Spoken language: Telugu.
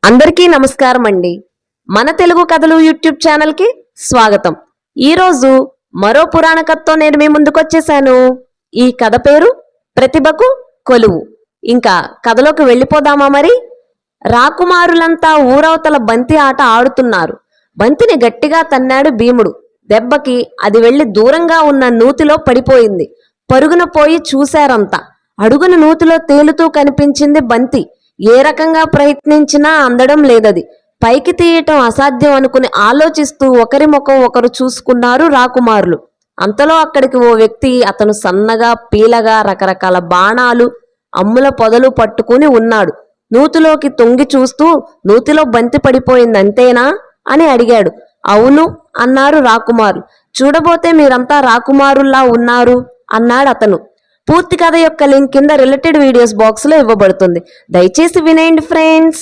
అందరికీ నమస్కారం అండి. మన తెలుగు కథలు యూట్యూబ్ ఛానల్ కి స్వాగతం. ఈ రోజు మరో పురాణ కథతో నేను మీ ముందుకు వచ్చేసాను. ఈ కథ పేరు ప్రతిభకు కొలువు. ఇంకా కథలోకి వెళ్ళిపోదామా మరి? రాకుమారులంతా ఊరవతల బంతి ఆట ఆడుతున్నారు. బంతిని గట్టిగా తన్నాడు భీముడు. దెబ్బకి అది వెళ్లి దూరంగా ఉన్న నూతిలో పడిపోయింది. పరుగున పోయి చూశారంతా. అడుగున నూతిలో తేలుతూ కనిపించింది బంతి. ఏ రకంగా ప్రయత్నించినా అందడం లేదది. పైకి తీయటం అసాధ్యం అనుకుని ఆలోచిస్తూ ఒకరి ముఖం ఒకరు చూసుకున్నారు రాకుమారులు. అంతలో అక్కడికి ఓ వ్యక్తి, అతను సన్నగా పీలగా రకరకాల బాణాలు అమ్ముల పొదలు పట్టుకుని ఉన్నాడు. నూతిలోకి తొంగి చూస్తూ, నూతిలో బంతి పడిపోయింది అంతేనా అని అడిగాడు. అవును అన్నారు రాకుమారులు. చూడబోతే మీరంతా రాకుమారుల్లా ఉన్నారు అన్నాడు అతను. పూర్తి కథ యొక్క లింక్ కింద రిలేటెడ్ వీడియోస్ బాక్స్ లో ఇవ్వబడుతుంది. దయచేసి వినేయండి ఫ్రెండ్స్.